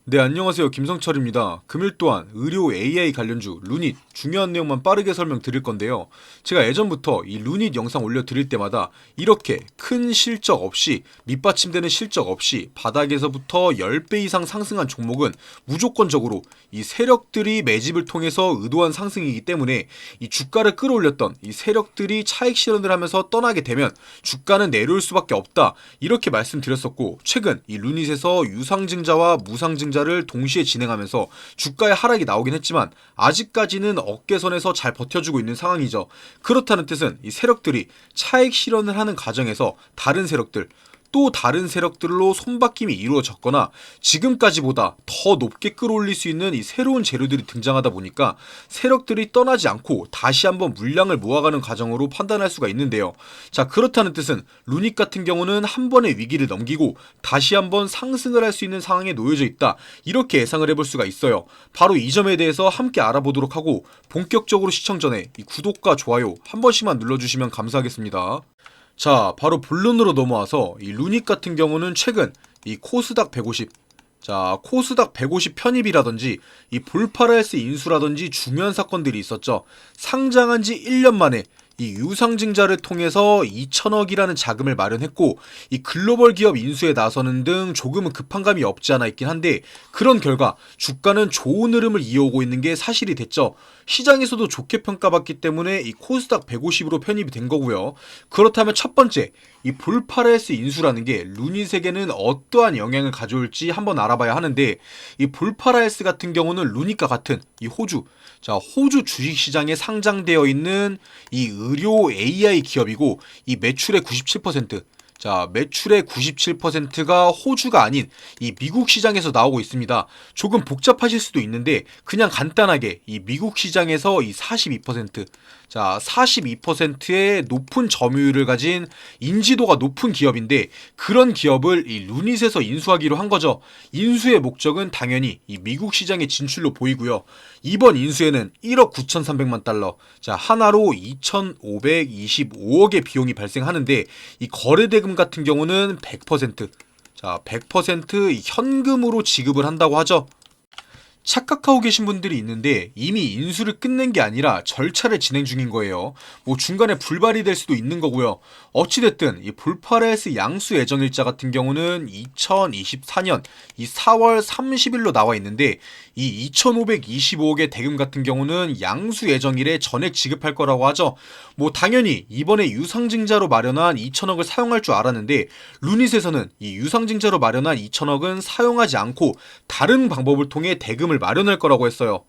네, 안녕하세요. 김성철입니다. 금일 또한 의료 AI 관련주 루닛 중요한 내용만 빠르게 설명드릴 건데요. 제가 예전부터 이 루닛 영상 올려드릴 때마다 이렇게 큰 실적 없이 밑받침되는 실적 없이 바닥에서부터 10배 이상 상승한 종목은 무조건적으로 이 세력들이 매집을 통해서 의도한 상승이기 때문에 이 주가를 끌어올렸던 이 세력들이 차익 실현을 하면서 떠나게 되면 주가는 내려올 수밖에 없다. 이렇게 말씀드렸었고, 최근 이 루닛에서 유상증자와 무상증자를 동시에 진행하면서 주가의 하락이 나오긴 했지만 아직까지는 어깨선에서 잘 버텨주고 있는 상황이죠. 그렇다는 뜻은 이 세력들이 차익 실현을 하는 과정에서 다른 세력들, 또 다른 세력들로 손바뀜이 이루어졌거나 지금까지보다 더 높게 끌어올릴 수 있는 이 새로운 재료들이 등장하다 보니까 세력들이 떠나지 않고 다시 한번 물량을 모아가는 과정으로 판단할 수가 있는데요. 자, 그렇다는 뜻은 루닛 같은 경우는 한 번의 위기를 넘기고 다시 한번 상승을 할 수 있는 상황에 놓여져 있다. 이렇게 예상을 해볼 수가 있어요. 바로 이 점에 대해서 함께 알아보도록 하고, 본격적으로 시청 전에 이 구독과 좋아요 한 번씩만 눌러주시면 감사하겠습니다. 자, 바로 본론으로 넘어와서 이 루닛 같은 경우는 최근 이 코스닥 150, 자, 코스닥 150 편입이라든지 이 볼파라헬스 인수라든지 중요한 사건들이 있었죠. 상장한 지 1년 만에 이 유상증자를 통해서 2천억이라는 자금을 마련했고, 이 글로벌 기업 인수에 나서는 등 조금은 급한 감이 없지 않아 있긴 한데, 그런 결과 주가는 좋은 흐름을 이어오고 있는 게 사실이 됐죠. 시장에서도 좋게 평가받기 때문에 이 코스닥 150으로 편입이 된 거고요. 그렇다면 첫 번째, 이 볼파레스 인수라는 게 루닛에게는 어떠한 영향을 가져올지 한번 알아봐야 하는데, 이 볼파레스 같은 경우는 루닛과 같은 이 호주, 자, 호주 주식시장에 상장되어 있는 이 의료 AI 기업이고, 이 매출의 97%, 자, 매출의 97%가 호주가 아닌 이 미국 시장에서 나오고 있습니다. 조금 복잡하실 수도 있는데 그냥 간단하게 이 미국 시장에서 이 42%, 자, 42%의 높은 점유율을 가진 인지도가 높은 기업인데, 그런 기업을 이 루닛에서 인수하기로 한 거죠. 인수의 목적은 당연히 이 미국 시장의 진출로 보이고요. 이번 인수에는 1억 9,300만 달러, 자, 하나로 2,525억의 비용이 발생하는데, 이 거래대금 같은 경우는 100%, 자, 100% 현금으로 지급을 한다고 하죠. 착각하고 계신 분들이 있는데 이미 인수를 끝낸 게 아니라 절차를 진행 중인 거예요. 뭐 중간에 불발이 될 수도 있는 거고요. 어찌됐든 이 볼파레스 양수 예정일자 같은 경우는 2024년 이 4월 30일로 나와 있는데, 이 2,525억의 대금 같은 경우는 양수 예정일에 전액 지급할 거라고 하죠. 뭐 당연히 이번에 유상증자로 마련한 2천억을 사용할 줄 알았는데, 루닛에서는 이 유상증자로 마련한 2천억은 사용하지 않고 다른 방법을 통해 대금을 마련할 거라고 했어요.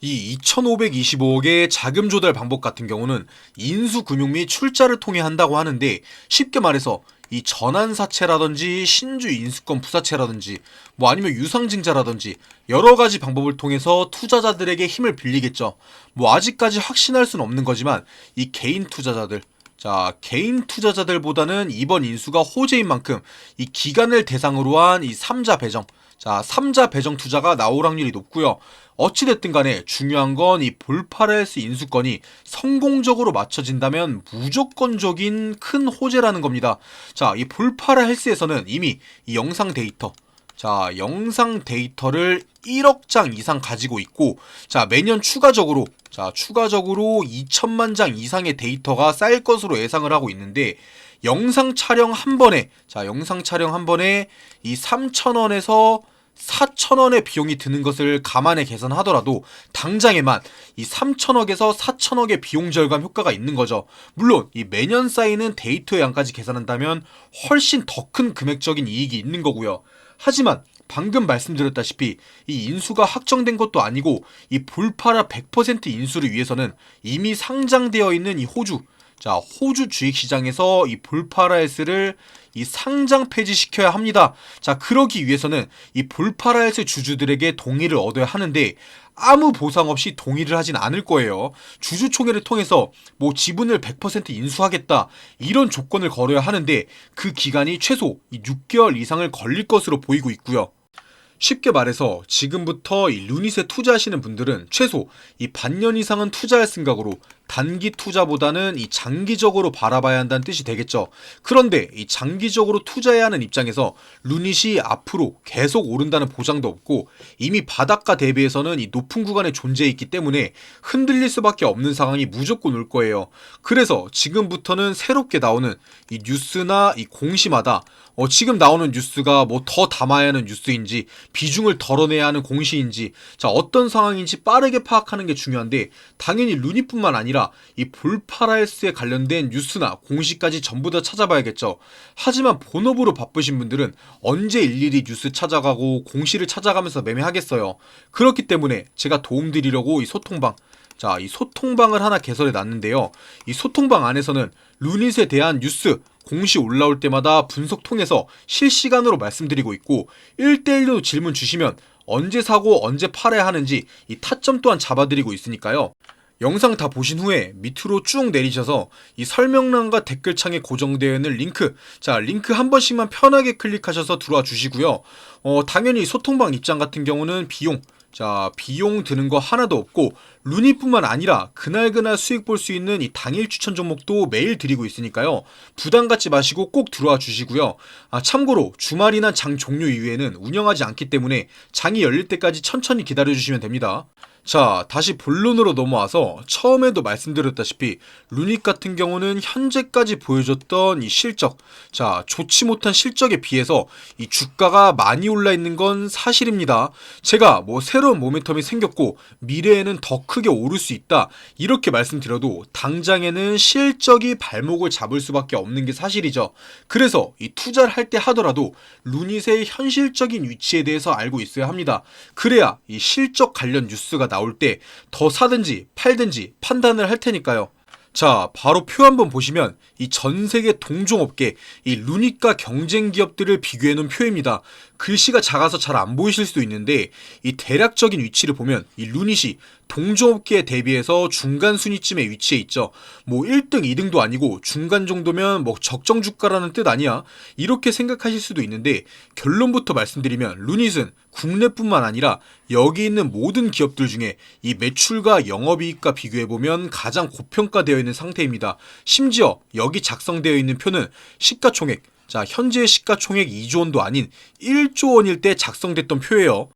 이 2,525억의 자금 조달 방법 같은 경우는 인수금융 및 출자를 통해 한다고 하는데, 쉽게 말해서 이 전환사채라든지 신주 인수권 부사채라든지 뭐 아니면 유상증자라든지 여러 가지 방법을 통해서 투자자들에게 힘을 빌리겠죠. 뭐 아직까지 확신할 수는 없는 거지만 이 개인 투자자들, 자, 개인 투자자들보다는 이번 인수가 호재인 만큼 이 기관을 대상으로 한 이 3자 배정, 자, 3자 배정 투자가 나올 확률이 높고요. 어찌됐든 간에 중요한 건 이 볼파레스 인수권이 성공적으로 맞춰진다면 무조건적인 큰 호재라는 겁니다. 자, 이 볼파라 헬스에서는 이미 이 영상 데이터, 자, 영상 데이터를 1억 장 이상 가지고 있고, 자, 매년 추가적으로 2천만 장 이상의 데이터가 쌓일 것으로 예상을 하고 있는데, 영상 촬영 한 번에, 자, 영상 촬영 한 번에 이 3,000원에서 4,000원의 비용이 드는 것을 감안해 계산하더라도 당장에만 이 3,000억에서 4,000억의 비용 절감 효과가 있는 거죠. 물론 이 매년 쌓이는 데이터의 양까지 계산한다면 훨씬 더 큰 금액적인 이익이 있는 거고요. 하지만 방금 말씀드렸다시피 이 인수가 확정된 것도 아니고, 이 볼파라 100% 인수를 위해서는 이미 상장되어 있는 이 호주, 자, 호주 주식시장에서 이 볼파라헬스를 이 상장 폐지시켜야 합니다. 자, 그러기 위해서는 이 볼파라헬스 주주들에게 동의를 얻어야 하는데, 아무 보상 없이 동의를 하진 않을 거예요. 주주총회를 통해서 뭐 지분을 100% 인수하겠다 이런 조건을 걸어야 하는데, 그 기간이 최소 6개월 이상을 걸릴 것으로 보이고 있고요. 쉽게 말해서 지금부터 이 루닛에 투자하시는 분들은 최소 이 반년 이상은 투자할 생각으로 단기 투자보다는 이 장기적으로 바라봐야 한다는 뜻이 되겠죠. 그런데 이 장기적으로 투자해야 하는 입장에서 루닛이 앞으로 계속 오른다는 보장도 없고 이미 바닥과 대비해서는 이 높은 구간에 존재해 있기 때문에 흔들릴 수밖에 없는 상황이 무조건 올 거예요. 그래서 지금부터는 새롭게 나오는 이 뉴스나 이 공시마다 지금 나오는 뉴스가 뭐 더 담아야 하는 뉴스인지 비중을 덜어내야 하는 공시인지 어떤 상황인지 빠르게 파악하는 게 중요한데, 당연히 루닛뿐만 아니라 이 볼파라헬스에 관련된 뉴스나 공시까지 전부 다 찾아봐야겠죠. 하지만 본업으로 바쁘신 분들은 언제 일일이 뉴스 찾아가고 공시를 찾아가면서 매매하겠어요. 그렇기 때문에 제가 도움드리려고 이 소통방, 이 소통방을 하나 개설해 놨는데요. 이 소통방 안에서는 루닛에 대한 뉴스, 공시 올라올 때마다 분석 통해서 실시간으로 말씀드리고 있고 1대1로 질문 주시면 언제 사고 언제 팔아야 하는지 이 타점 또한 잡아드리고 있으니까요. 영상 다 보신 후에 밑으로 쭉 내리셔서 이 설명란과 댓글창에 고정되어 있는 링크, 링크 한 번씩만 편하게 클릭하셔서 들어와 주시고요. 당연히 소통방 입장 같은 경우는 비용 드는 거 하나도 없고 루닛뿐만 아니라 그날 수익 볼 수 있는 이 당일 추천 종목도 매일 드리고 있으니까요. 부담 갖지 마시고 꼭 들어와 주시고요. 참고로 주말이나 장 종료 이후에는 운영하지 않기 때문에 장이 열릴 때까지 천천히 기다려 주시면 됩니다. 다시 본론으로 넘어와서 처음에도 말씀드렸다시피 루닛 같은 경우는 현재까지 보여줬던 이 실적, 좋지 못한 실적에 비해서 이 주가가 많이 올라 있는 건 사실입니다. 제가 뭐 새로운 모멘텀이 생겼고 미래에는 더 크게 오를 수 있다 이렇게 말씀드려도 당장에는 실적이 발목을 잡을 수밖에 없는 게 사실이죠. 그래서 이 투자를 할 때 하더라도 루닛의 현실적인 위치에 대해서 알고 있어야 합니다. 그래야 이 실적 관련 뉴스가 나올 때 더 사든지 팔든지 판단을 할 테니까요. 바로 표 한번 보시면 이 전세계 동종업계 이 루닛과 경쟁 기업들을 비교해 놓은 표입니다. 글씨가 작아서 잘 안 보이실 수도 있는데 이 대략적인 위치를 보면 이 루닛이 동종업계에 대비해서 중간 순위쯤에 위치해 있죠. 뭐 1등, 2등도 아니고 중간 정도면 뭐 적정 주가라는 뜻 아니야? 이렇게 생각하실 수도 있는데, 결론부터 말씀드리면 루닛은 국내뿐만 아니라 여기 있는 모든 기업들 중에 이 매출과 영업이익과 비교해보면 가장 고평가되어 있는 상태입니다. 심지어 여기 작성되어 있는 표는 시가총액, 현재의 시가총액 2조 원도 아닌 1조 원일 때 작성됐던 표예요.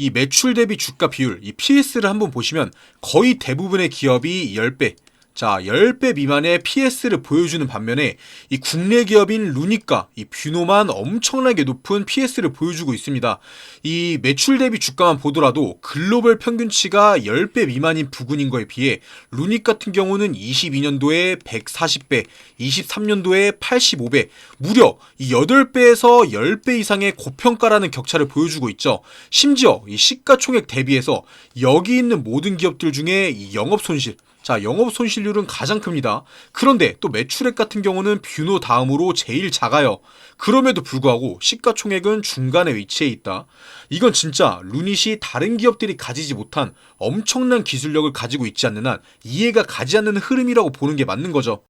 이 매출 대비 주가 비율, 이 PS를 한번 보시면 거의 대부분의 기업이 10배, 10배 미만의 PS를 보여주는 반면에 이 국내 기업인 루닛과 이 뷰노만 엄청나게 높은 PS를 보여주고 있습니다. 이 매출 대비 주가만 보더라도 글로벌 평균치가 10배 미만인 부근인 거에 비해 루닛 같은 경우는 22년도에 140배, 23년도에 85배, 무려 이 8배에서 10배 이상의 고평가라는 격차를 보여주고 있죠. 심지어 이 시가총액 대비해서 여기 있는 모든 기업들 중에 이 영업 손실, 영업 손실률은 가장 큽니다. 그런데 또 매출액 같은 경우는 뷰노 다음으로 제일 작아요. 그럼에도 불구하고 시가총액은 중간에 위치해 있다. 이건 진짜 루닛이 다른 기업들이 가지지 못한 엄청난 기술력을 가지고 있지 않는 한 이해가 가지 않는 흐름이라고 보는 게 맞는 거죠.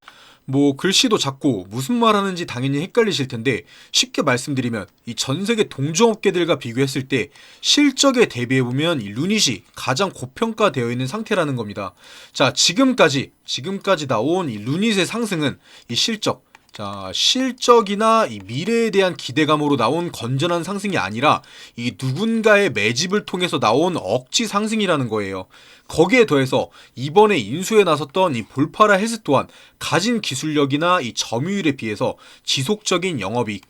뭐 글씨도 작고 무슨 말 하는지 당연히 헷갈리실 텐데, 쉽게 말씀드리면 이 전세계 동종업계들과 비교했을 때 실적에 대비해보면 이 루닛이 가장 고평가되어 있는 상태라는 겁니다. 지금까지 나온 이 루닛의 상승은 이 실적이나 이 미래에 대한 기대감으로 나온 건전한 상승이 아니라 이 누군가의 매집을 통해서 나온 억지 상승이라는 거예요. 거기에 더해서 이번에 인수에 나섰던 이 볼파라 헬스 또한 가진 기술력이나 이 점유율에 비해서 지속적인 영업이익,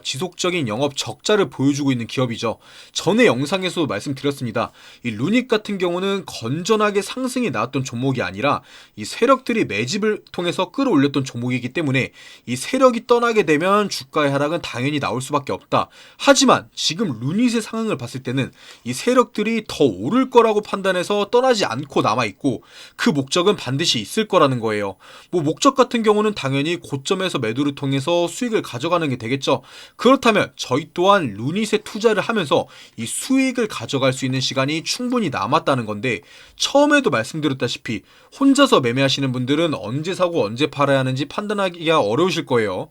지속적인 영업 적자를 보여주고 있는 기업이죠. 전에 영상에서도 말씀드렸습니다. 이 루닛 같은 경우는 건전하게 상승이 나왔던 종목이 아니라 이 세력들이 매집을 통해서 끌어올렸던 종목이기 때문에 이 세력이 떠나게 되면 주가의 하락은 당연히 나올 수밖에 없다. 하지만 지금 루닛의 상황을 봤을 때는 이 세력들이 더 오를 거라고 판단해서 떠나지 않고 남아있고, 그 목적은 반드시 있을 거라는 거예요. 뭐 목적 같은 경우는 당연히 고점에서 매도를 통해서 수익을 가져가는 게 되겠죠. 그렇다면 저희 또한 루닛에 투자를 하면서 이 수익을 가져갈 수 있는 시간이 충분히 남았다는 건데, 처음에도 말씀드렸다시피 혼자서 매매하시는 분들은 언제 사고 언제 팔아야 하는지 판단하기가 어려우실 거예요.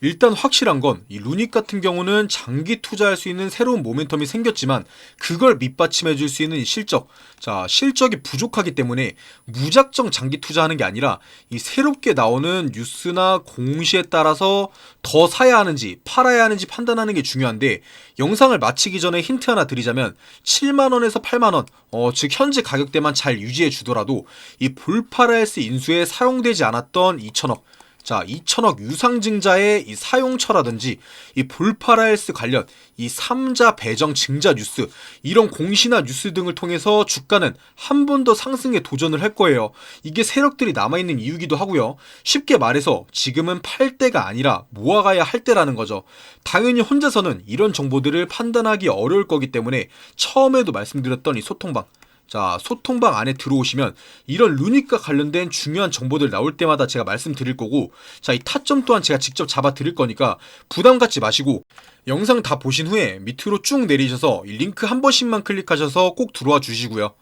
일단 확실한 건 이 루닛 같은 경우는 장기 투자할 수 있는 새로운 모멘텀이 생겼지만 그걸 밑받침해 줄 수 있는 이 실적, 자 실적이 부족하기 때문에 무작정 장기 투자하는 게 아니라 이 새롭게 나오는 뉴스나 공시에 따라서 더 사야 하는지 팔아야 하는지 판단하는 게 중요한데, 영상을 마치기 전에 힌트 하나 드리자면 7만원에서 8만원, 즉 현재 가격대만 잘 유지해 주더라도 이 볼파라이스 인수에 사용되지 않았던 2천억, 자 2천억 유상증자의 이 사용처라든지 이 볼파라이스 관련 이 3자 배정 증자 뉴스, 이런 공시나 뉴스 등을 통해서 주가는 한 번 더 상승에 도전을 할 거예요. 이게 세력들이 남아있는 이유기도 하고요. 쉽게 말해서 지금은 팔 때가 아니라 모아가야 할 때라는 거죠. 당연히 혼자서는 이런 정보들을 판단하기 어려울 거기 때문에 처음에도 말씀드렸던 이 소통방, 자 소통방 안에 들어오시면 이런 루닛과 관련된 중요한 정보들 나올 때마다 제가 말씀드릴 거고, 자 이 타점 또한 제가 직접 잡아 드릴 거니까 부담 갖지 마시고 영상 다 보신 후에 밑으로 쭉 내리셔서 이 링크 한 번씩만 클릭하셔서 꼭 들어와 주시고요.